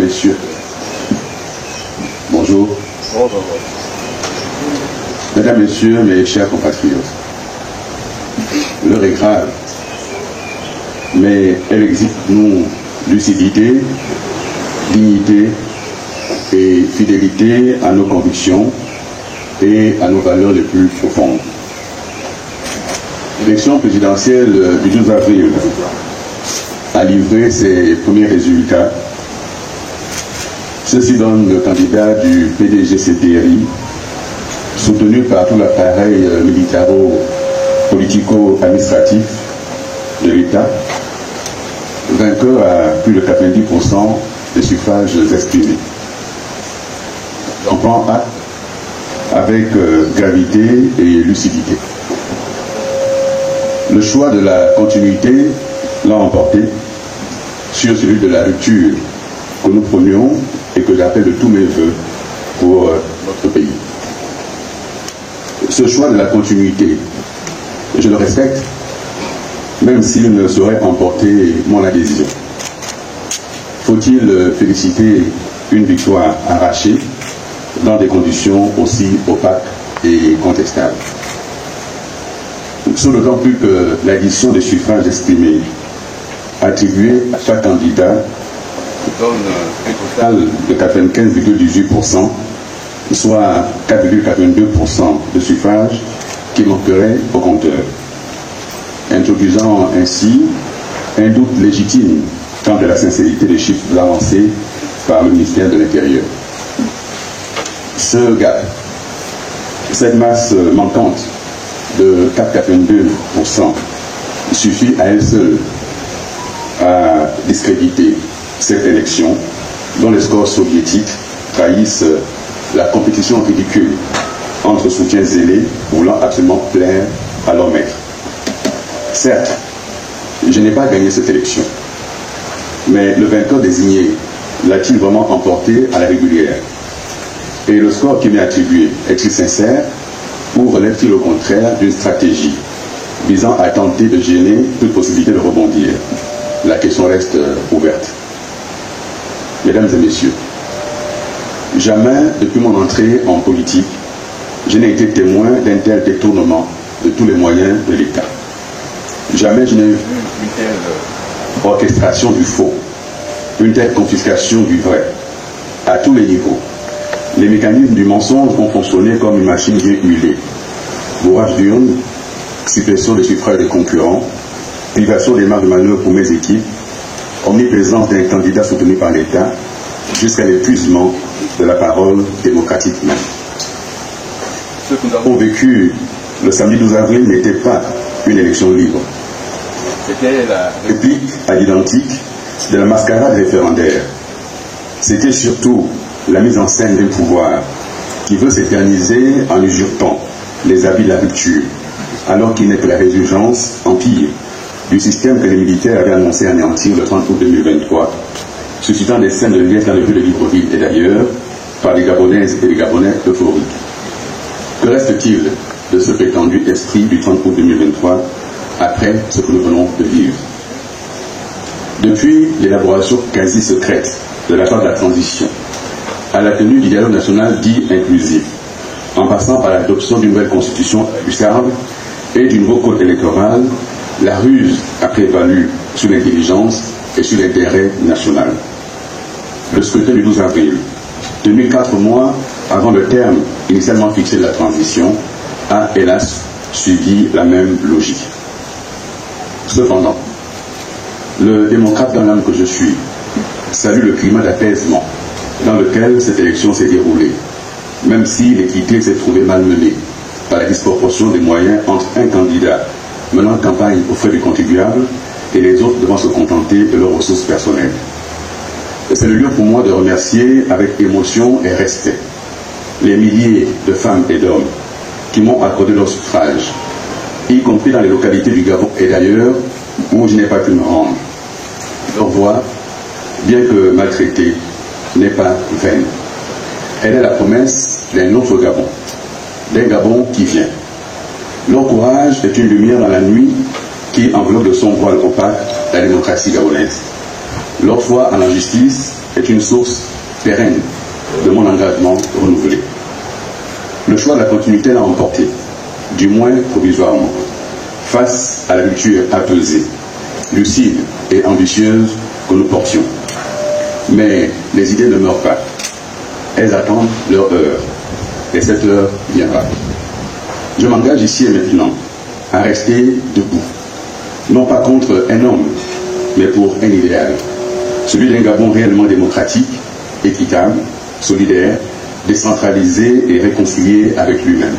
messieurs, bonjour. Mesdames, messieurs, mes chers compatriotes, l'heure est grave, mais elle exige nous lucidité, dignité et fidélité à nos convictions et à nos valeurs les plus profondes. L'élection présidentielle du 12 avril a livré ses premiers résultats. Ceci donne le candidat du PDG-CTRI, soutenu par tout l'appareil militaro-politico-administratif de l'État, vainqueur à plus de 90% des suffrages exprimés. J'en prends acte avec gravité et lucidité. Le choix de la continuité l'a emporté sur celui de la rupture que nous prenions et que j'appelle de tous mes voeux pour notre pays. Ce choix de la continuité, je le respecte, même s'il ne saurait emporter mon adhésion. Faut-il féliciter une victoire arrachée dans des conditions aussi opaques et contestables? Ce d'autant plus que l'addition des suffrages exprimés attribués à chaque candidat donne un total de 95,18%, soit 4,82% de suffrages qui manqueraient au compteur, introduisant ainsi un doute légitime quant à la sincérité des chiffres avancés par le ministère de l'Intérieur. Ce gap, cette masse manquante de 4,82% suffit à elle seule à discréditer cette élection dont les scores soviétiques trahissent la compétition ridicule entre soutiens zélés voulant absolument plaire à leur maître. Certes, je n'ai pas gagné cette élection, mais le vainqueur désigné l'a-t-il vraiment emporté à la régulière? Et le score qui m'est attribué est-il sincère ou relève-t-il au contraire d'une stratégie visant à tenter de gêner toute possibilité de rebondir? La question reste ouverte. Mesdames et messieurs, jamais depuis mon entrée en politique, je n'ai été témoin d'un tel détournement de tous les moyens de l'État. Jamais je n'ai vu une telle orchestration du faux, une telle confiscation du vrai, à tous les niveaux. Les mécanismes du mensonge ont fonctionné comme une machine bien huilée. Bourrage d'urnes, suppression des suffrages des concurrents, privation des marges de manœuvre pour mes équipes, omniprésence d'un candidat soutenu par l'État, jusqu'à l'épuisement de la parole démocratique même. Ce que nous avons vécu le samedi 12 avril n'était pas une élection libre. C'était la réplique à l'identique de la mascarade référendaire. C'était surtout la mise en scène d'un pouvoir qui veut s'éterniser en usurpant les habits de la rupture, alors qu'il n'est que la résurgence empire du système que les militaires avaient annoncé anéantir le 30 août 2023, suscitant des scènes de liesse dans les rues de Libreville et d'ailleurs par les Gabonaises et les Gabonais euphoriques. Que reste-t-il de ce prétendu esprit du 30 août 2023 après ce que nous venons de vivre? Depuis l'élaboration quasi secrète de l'accord de la transition, à la tenue du dialogue national dit inclusif, en passant par l'adoption d'une nouvelle constitution hussarde et du nouveau code électoral, la ruse a prévalu sur l'intelligence et sur l'intérêt national. Le scrutin du 12 avril, tenu 4 mois avant le terme initialement fixé de la transition, a hélas suivi la même logique. Cependant, le démocrate dans l'âme que je suis salue le climat d'apaisement dans lequel cette élection s'est déroulée, même si l'équité s'est trouvée malmenée par la disproportion des moyens entre un candidat menant campagne aux frais du contribuable et les autres devant se contenter de leurs ressources personnelles. C'est le lieu pour moi de remercier avec émotion et respect les milliers de femmes et d'hommes qui m'ont accordé leur suffrage, y compris dans les localités du Gabon et d'ailleurs où je n'ai pas pu me rendre. Leur voix, bien que maltraitée, n'est pas vaine. Elle est la promesse d'un autre Gabon, d'un Gabon qui vient. Leur courage est une lumière dans la nuit qui enveloppe de son voile opaque la démocratie gabonaise. Leur foi en la justice est une source pérenne de mon engagement renouvelé. Le choix de la continuité l'a emporté, du moins provisoirement, face à la rupture apaisée, lucide et ambitieuse que nous portions. Mais les idées ne meurent pas. Elles attendent leur heure. Et cette heure viendra. Je m'engage ici et maintenant à rester debout. Non pas contre un homme, mais pour un idéal. Celui d'un Gabon réellement démocratique, équitable, solidaire, décentralisé et réconcilié avec lui-même.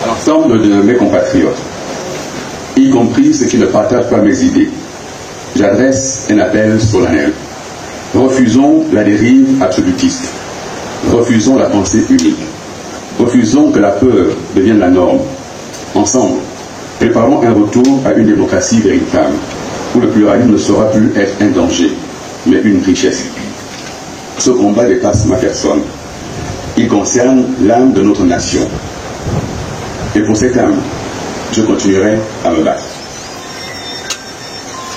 À l'ensemble de mes compatriotes, y compris ceux qui ne partagent pas mes idées, j'adresse un appel solennel. Refusons la dérive absolutiste. Refusons la pensée unique. Refusons que la peur devienne la norme. Ensemble, préparons un retour à une démocratie véritable, où le pluralisme ne saura plus être un danger, mais une richesse. Ce combat dépasse ma personne. Il concerne l'âme de notre nation. Et pour cette âme, je continuerai à me battre.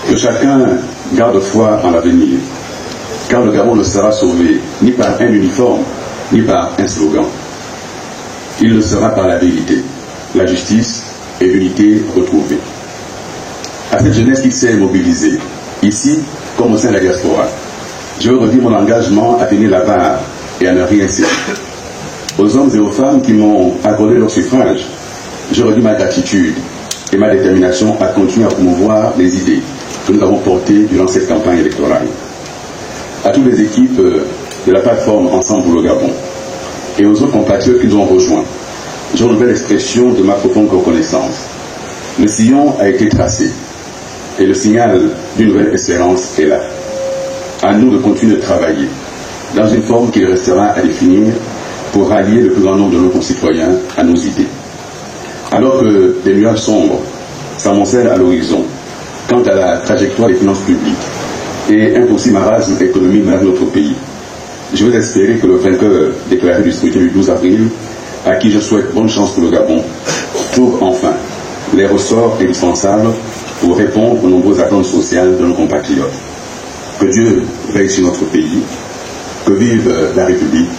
Que chacun garde foi en l'avenir, car le Gabon ne sera sauvé ni par un uniforme, ni par un slogan. Il le sera par la vérité, la justice et l'unité retrouvée. À cette jeunesse qui s'est mobilisée, ici comme au sein de la diaspora, je veux redire mon engagement à tenir la barre et à ne rien céder. Aux hommes et aux femmes qui m'ont accordé leur suffrage, je redis ma gratitude et ma détermination à continuer à promouvoir les idées que nous avons portées durant cette campagne électorale. À toutes les équipes de la plateforme Ensemble pour le Gabon et aux autres compatriotes qui nous ont rejoints, je renouvelle l'expression de ma profonde reconnaissance. Le sillon a été tracé et le signal d'une nouvelle espérance est là. À nous de continuer de travailler dans une forme qui restera à définir pour rallier le plus grand nombre de nos concitoyens à nos idées. Alors que des nuages sombres s'amoncellent à l'horizon quant à la trajectoire des finances publiques et un possible marasme économique dans notre pays, je veux espérer que le vainqueur déclaré du scrutin du 12 avril, à qui je souhaite bonne chance pour le Gabon, trouve enfin les ressorts indispensables pour répondre aux nombreuses attentes sociales de nos compatriotes. Que Dieu veille sur notre pays, que vive la République,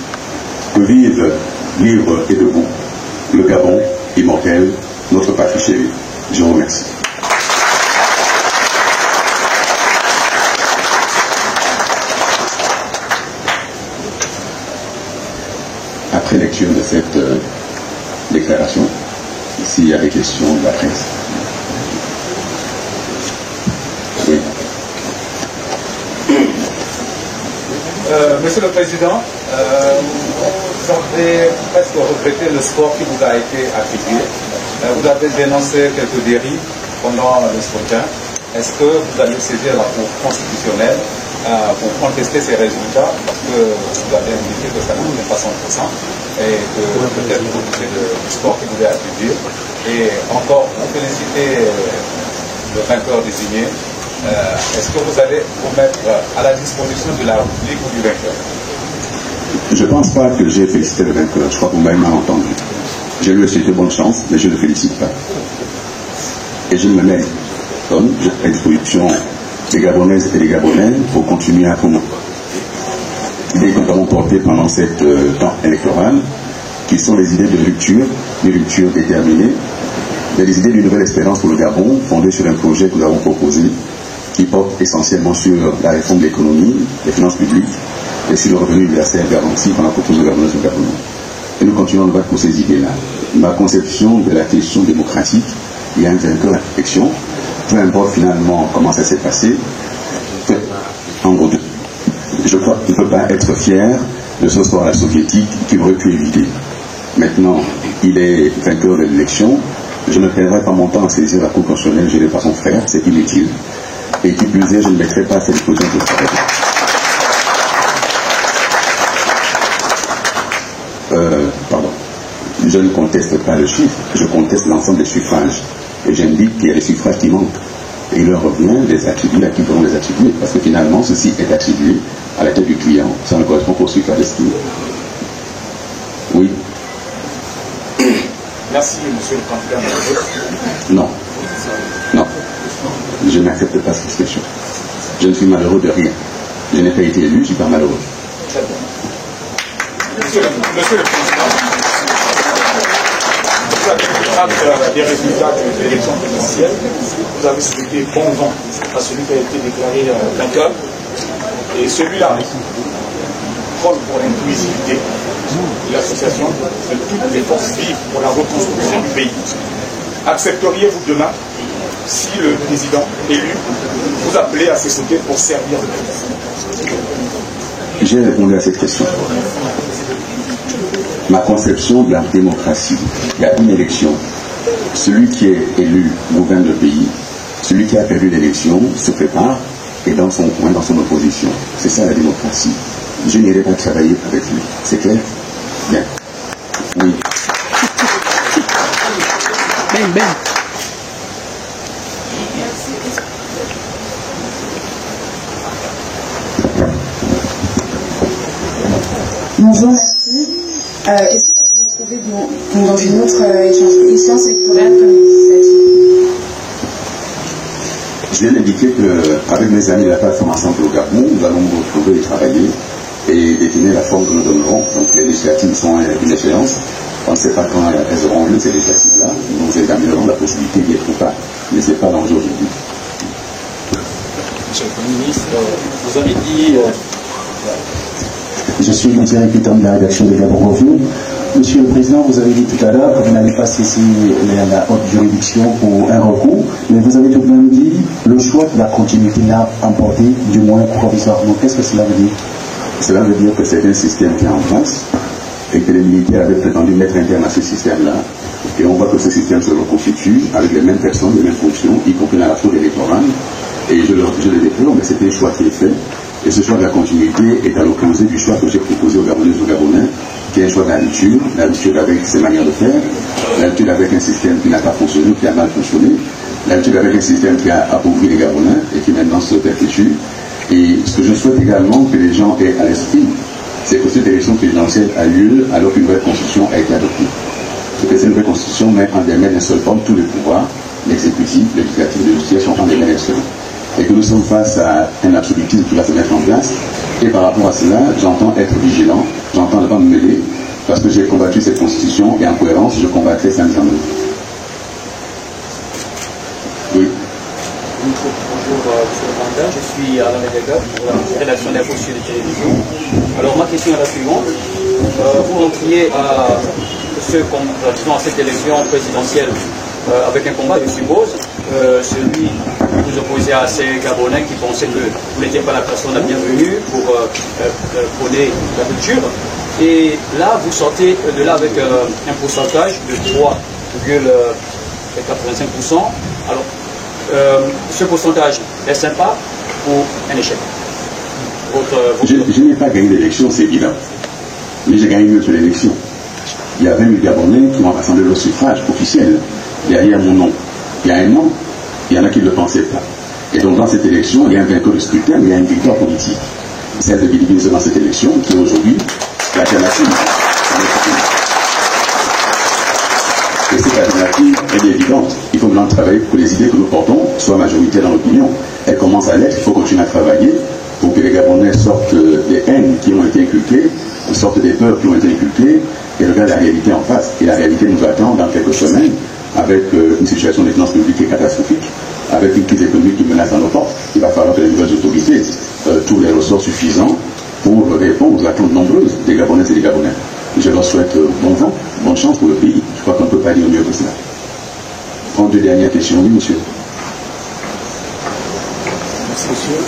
que vive libre et debout le Gabon immortel, notre patrie chérie. Je vous remercie. Après lecture de cette déclaration, s'il y a des questions de la presse. Oui. Monsieur le Président, vous avez presque regretté le score qui vous a été attribué. Vous avez dénoncé quelques dérives pendant le scrutin. Est-ce que vous allez saisir la Cour constitutionnelle pour contester ces résultats? Parce que vous avez indiqué que ça n'est pas 100% et que peut-être c'est le score qui vous est attribué. Et encore, pour féliciter le vainqueur désigné, est-ce que vous allez vous mettre à la disposition de la République ou du vainqueur? Je ne pense pas que j'ai félicité le vainqueur. Je crois que vous m'avez mal entendu. Je lui ai souhaité bonne chance, mais je ne le félicite pas. Et je me mets à disposition des Gabonaises et des Gabonais pour continuer à promouvoir les idées que nous avons portées pendant cette temps électoral, qui sont les idées de rupture, des ruptures déterminées, des idées d'une nouvelle espérance pour le Gabon, fondée sur un projet que nous avons proposé, qui porte essentiellement sur la réforme de l'économie, des finances publiques, et sur le revenu universel garanti qu'on a proposé au Gabon. Et nous continuons de battre pour ces idées-là. Ma conception de la question démocratique, il y a un vainqueur à l'élection, peu importe finalement comment ça s'est passé, en gros, je crois qu'il ne peut pas être fier de ce sort à la soviétique qu'il aurait pu éviter. Maintenant, il est vainqueur de l'élection, je ne perdrai pas mon temps à saisir la Cour constitutionnelle, je n'ai pas son frère, c'est inutile. Et qui plus est, je ne mettrai pas cette disposition de travail. Pardon. Je ne conteste pas le chiffre, je conteste l'ensemble des suffrages. Et j'indique qu'il y a des suffrages qui manquent. Et il leur revient des attributs à qui pourront les attribuer. Parce que finalement, ceci est attribué à la tête du client. Ça ne correspond pas au suffrage estimé. Oui. Merci, monsieur le candidat. Non. Non. Je n'accepte pas cette question. Je ne suis malheureux de rien. Je n'ai pas été élu, je suis pas malheureux. Très bien. Monsieur le Président, après les résultats de l'élection présidentielle, vous avez souhaité bon vent à celui qui a été déclaré vainqueur. Et celui-là prône pour l'inclusivité de l'association de toutes les forces vives pour la reconstruction du pays. Accepteriez-vous demain, si le président élu vous appelait à ses côtés pour servir le pays? J'ai répondu à cette question. Ma conception de la démocratie, il y a une élection. Celui qui est élu gouverne le pays. Celui qui a perdu l'élection se prépare et dans son coin, dans son opposition. C'est ça la démocratie. Je n'irai pas travailler avec lui. C'est clair? Bien. Oui. Ben, ben. Bonjour, merci. Est-ce qu'on va vous retrouver dans une autre échéance électorale comme législative? Je viens d'indiquer qu'avec mes amis de la plateforme Ensemble au Gabon, nous allons nous retrouver et travailler et définir la forme que nous donnerons. Donc les législatives sont une échéance. On ne sait pas quand elles auront lieu, ces législatives-là. Nous examinerons la possibilité d'y être ou pas. Mais ce n'est pas l'enjeu aujourd'hui. Monsieur le Premier ministre, vous avez dit... Je suis le directeur de la rédaction de Gabon Revue. Monsieur le Président, vous avez dit tout à l'heure que vous n'allez pas saisir la haute juridiction pour un recours, mais vous avez tout de même dit le choix de la continuité l'a emporté, du moins provisoirement. Qu'est-ce que cela veut dire? Cela veut dire que c'est un système qui est en place et que les militaires avaient prétendu mettre un terme à ce système-là. Et on voit que ce système se reconstitue avec les mêmes personnes, les mêmes fonctions, y compris dans la fraude électorale. Et je le déplore, mais c'était un choix qui est fait. Et ce choix de la continuité est à l'opposé du choix que j'ai proposé aux Gabonaises et aux Gabonais, qui est un choix l'habitude avec ses manières de faire, l'habitude avec un système qui n'a pas fonctionné, qui a mal fonctionné, l'habitude avec un système qui a appauvri les Gabonais et qui maintenant se perpétue. Et ce que je souhaite également que les gens aient à l'esprit, c'est que cette élection présidentielle a lieu alors qu'une nouvelle constitution a été adoptée. Ce que cette nouvelle constitution met en des mains d'une seule forme tous les pouvoirs, l'exécutif, le législatif et le judiciaire sont en des mains d'un seul. Et que nous sommes face à un absolutisme qui va se mettre en place. Et par rapport à cela, j'entends être vigilant, j'entends ne pas me mêler, parce que j'ai combattu cette constitution et en cohérence, je combattrai sa mise en œuvre. Oui. Bonjour, monsieur le candidat, je suis Alain Medega pour la rédaction d'Info sur les télévisions. Alors ma question est la suivante. Vous rentriez à à cette élection présidentielle avec un combat, je suppose, celui que vous opposez à ces Gabonais qui pensaient que vous n'étiez pas la personne la bienvenue pour prôner la culture. Et là, vous sortez de là avec un pourcentage de 3,85%. Alors, ce pourcentage est sympa ou un échec? Je n'ai pas gagné l'élection, c'est évident. Mais j'ai gagné une autre élection. Il y a 20 000 Gabonais qui ont rassemblé le suffrage officiel derrière mon nom. Il y a un an, il y en a qui ne le pensaient pas. Et donc dans cette élection, il y a un vainqueur de scrutin, mais il y a une victoire politique. Celle de Billy Binze dans cette élection, qui est aujourd'hui l'alternative. Et cette alternative, elle est évidente. Il faut maintenant travailler pour que les idées que nous portons soient majoritaires dans l'opinion. Elles commencent à l'être, il faut continuer à travailler pour que les Gabonais sortent des haines qui ont été inculquées, sortent des peurs qui ont été inculquées, et regardent la réalité en face. Et la réalité nous attend dans quelques semaines, avec une situation des finances publiques qui est catastrophique, avec une crise économique qui menace dans nos portes. Il va falloir que les nouvelles autorités trouvent les ressources suffisants pour répondre aux attentes nombreuses des Gabonaises et des Gabonais. Je leur souhaite bon vent, bonne chance pour le pays. Je crois qu'on ne peut pas dire mieux que cela. Prendre deux dernières questions, oui, monsieur. Merci, monsieur.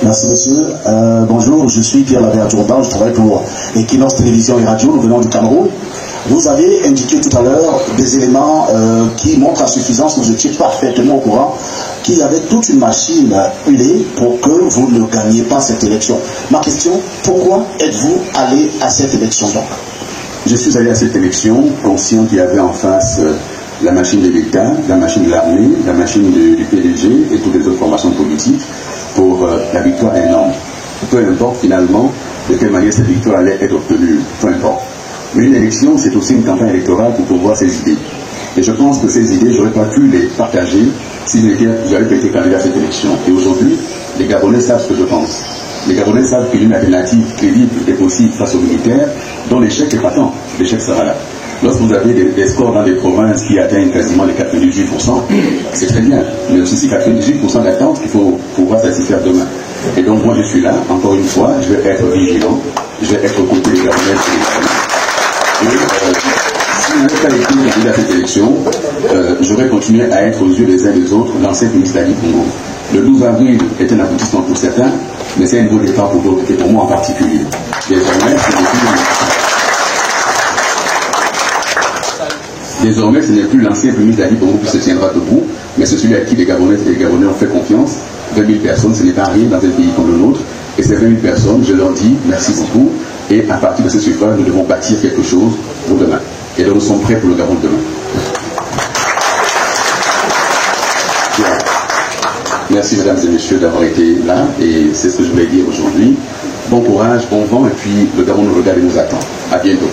Merci monsieur. Bonjour, je suis Pierre Lavert-Jourdan, je travaille pour Equinox Télévision et Radio, nous venons du Cameroun. Vous avez indiqué tout à l'heure des éléments qui montrent à suffisance, nous étions parfaitement au courant, qu'il y avait toute une machine huilée pour que vous ne gagniez pas cette élection. Ma question, pourquoi êtes-vous allé à cette élection donc? Je suis allé à cette élection conscient qu'il y avait en face la machine de l'État, la machine de l'armée, la machine du PDG et toutes les autres formations politiques pour la victoire énorme. Peu importe finalement de quelle manière cette victoire allait être obtenue, peu importe. Mais une élection, c'est aussi une campagne électorale pour promouvoir ses idées. Et je pense que ces idées, j'aurais pas pu les partager si j'avais pas été candidat à cette élection. Et aujourd'hui, les Gabonais savent ce que je pense. Les Gabonais savent qu'il y a une alternative crédible et possible face aux militaires, dont l'échec est patent. L'échec sera là. Lorsque vous avez des scores dans des provinces qui atteignent quasiment les 98%, c'est très bien. Mais aussi 98% d'attente qu'il faut pouvoir satisfaire demain. Et donc moi je suis là, encore une fois, je vais être vigilant, je vais être aux côtés des Gabonais. Et si je n'avais pas été candidat à cette élection, j'aurais continué à être aux yeux des uns des autres l'ancien ministre d'Ali Congo. Le 12 avril est un aboutissement pour certains, mais c'est un nouveau départ pour d'autres, et pour moi en particulier. Désormais, ce n'est plus l'ancien ministre d'Ali Congo qui se tiendra debout, mais c'est celui à qui les Gabonais ont fait confiance. 20 000 personnes, ce n'est pas rien dans un pays comme le nôtre. Et ces 20 000 personnes, je leur dis merci beaucoup. Et à partir de ce suffrage, nous devons bâtir quelque chose pour demain. Et donc nous sommes prêts pour le Gabon de demain. Merci mesdames et messieurs d'avoir été là. Et c'est ce que je voulais dire aujourd'hui. Bon courage, bon vent. Et puis le Gabon nous regarde et nous attend. À bientôt.